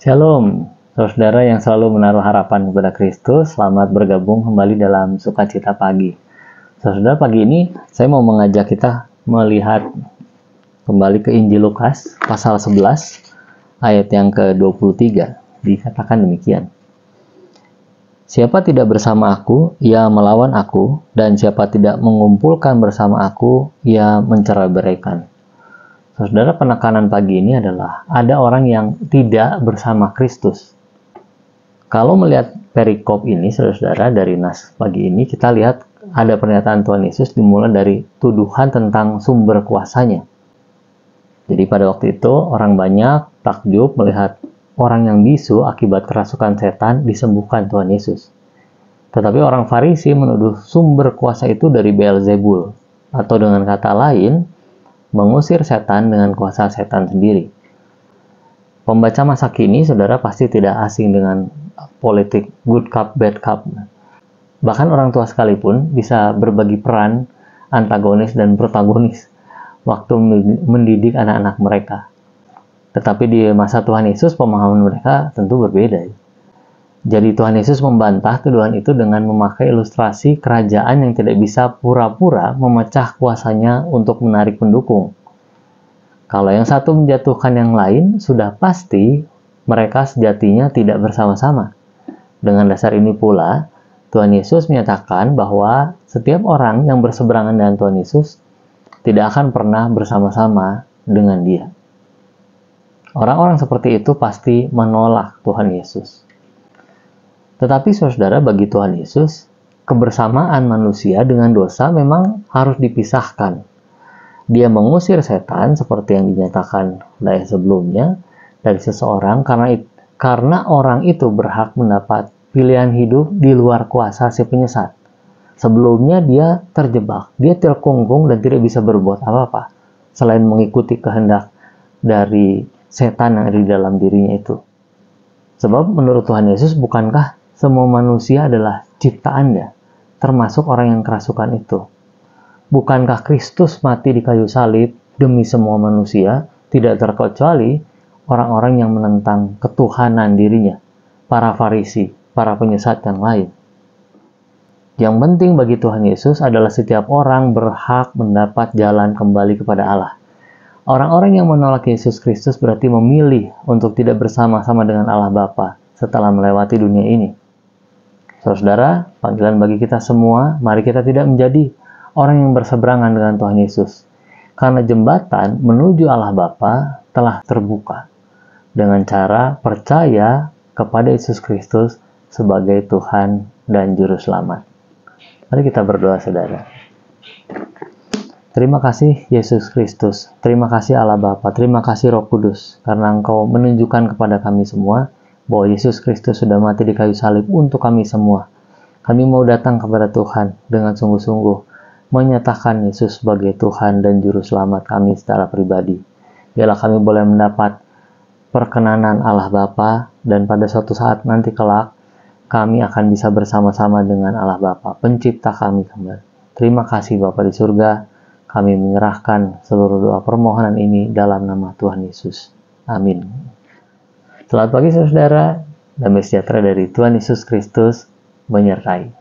Shalom, saudara yang selalu menaruh harapan kepada Kristus, selamat bergabung kembali dalam Sukacita Pagi. Saudara, pagi ini saya mau mengajak kita melihat kembali ke Injil Lukas, pasal 11, ayat yang ke-23. Dikatakan demikian. Siapa tidak bersama aku, ia melawan aku, dan siapa tidak mengumpulkan bersama aku, ia mencerai-beraikan. Saudara, penekanan pagi ini adalah ada orang yang tidak bersama Kristus. Kalau melihat perikop ini, saudara, dari nas pagi ini, kita lihat ada pernyataan Tuhan Yesus dimulai dari tuduhan tentang sumber kuasanya. Jadi pada waktu itu, orang banyak takjub melihat orang yang bisu akibat kerasukan setan disembuhkan Tuhan Yesus. Tetapi orang Farisi menuduh sumber kuasa itu dari Beelzebul, atau dengan kata lain, mengusir setan dengan kuasa setan sendiri. Pembaca masa kini, saudara, pasti tidak asing dengan politik good cup, bad cup. Bahkan orang tua sekalipun bisa berbagi peran antagonis dan protagonis waktu mendidik anak-anak mereka. Tetapi di masa Tuhan Yesus, pemahaman mereka tentu berbeda. Jadi Tuhan Yesus membantah tuduhan itu dengan memakai ilustrasi kerajaan yang tidak bisa pura-pura memecah kuasanya untuk menarik pendukung. Kalau yang satu menjatuhkan yang lain, sudah pasti mereka sejatinya tidak bersama-sama. Dengan dasar ini pula, Tuhan Yesus menyatakan bahwa setiap orang yang berseberangan dengan Tuhan Yesus tidak akan pernah bersama-sama dengan Dia. Orang-orang seperti itu pasti menolak Tuhan Yesus. Tetapi saudara, bagi Tuhan Yesus, kebersamaan manusia dengan dosa memang harus dipisahkan. Dia mengusir setan seperti yang dinyatakan dari sebelumnya dari seseorang karena orang itu berhak mendapat pilihan hidup di luar kuasa si penyesat. Sebelumnya dia terjebak, dia terkungkung dan tidak bisa berbuat apa-apa selain mengikuti kehendak dari setan yang ada di dalam dirinya itu. Sebab menurut Tuhan Yesus, bukankah semua manusia adalah ciptaannya, termasuk orang yang kerasukan itu? Bukankah Kristus mati di kayu salib demi semua manusia, tidak terkecuali orang-orang yang menentang ketuhanan dirinya, para Farisi, para penyesat yang lain? Yang penting bagi Tuhan Yesus adalah setiap orang berhak mendapat jalan kembali kepada Allah. Orang-orang yang menolak Yesus Kristus berarti memilih untuk tidak bersama-sama dengan Allah Bapa setelah melewati dunia ini. Saudara, panggilan bagi kita semua, mari kita tidak menjadi orang yang berseberangan dengan Tuhan Yesus. Karena jembatan menuju Allah Bapa telah terbuka dengan cara percaya kepada Yesus Kristus sebagai Tuhan dan Juru Selamat. Mari kita berdoa, saudara. Terima kasih Yesus Kristus, terima kasih Allah Bapa, terima kasih Roh Kudus, karena Engkau menunjukkan kepada kami semua bahwa Yesus Kristus sudah mati di kayu salib untuk kami semua. Kami mau datang kepada Tuhan dengan sungguh-sungguh, menyatakan Yesus sebagai Tuhan dan Juru Selamat kami secara pribadi. Biarlah kami boleh mendapat perkenanan Allah Bapa, dan pada suatu saat nanti kelak, kami akan bisa bersama-sama dengan Allah Bapa, pencipta kami kembali. Terima kasih Bapa di surga. Kami menyerahkan seluruh doa permohonan ini dalam nama Tuhan Yesus. Amin. Selamat pagi saudara, damai sejahtera dari Tuhan Yesus Kristus menyertai.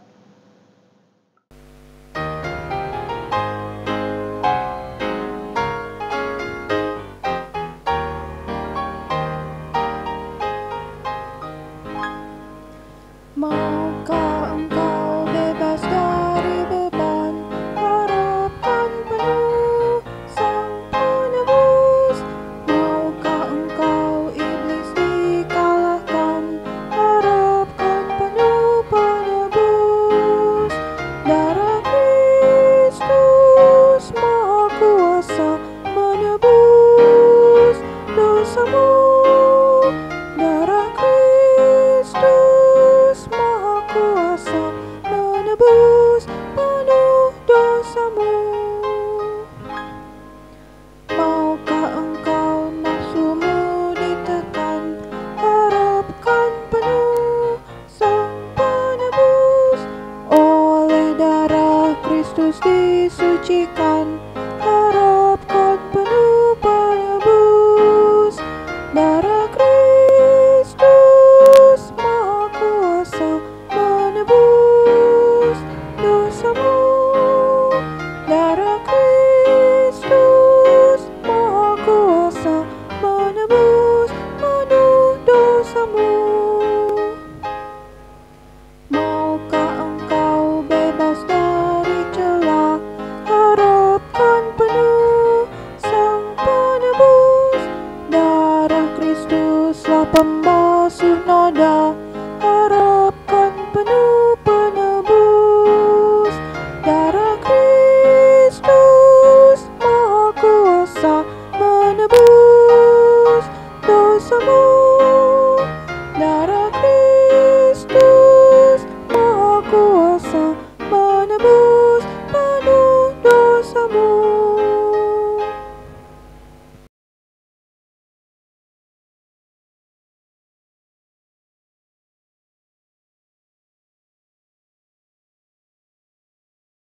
Maukah engkau bebas dari beban, harapkan penuh Sang Penebus? Maukah engkau iblis dikalahkan, harapkan penuh Penebus? padamu.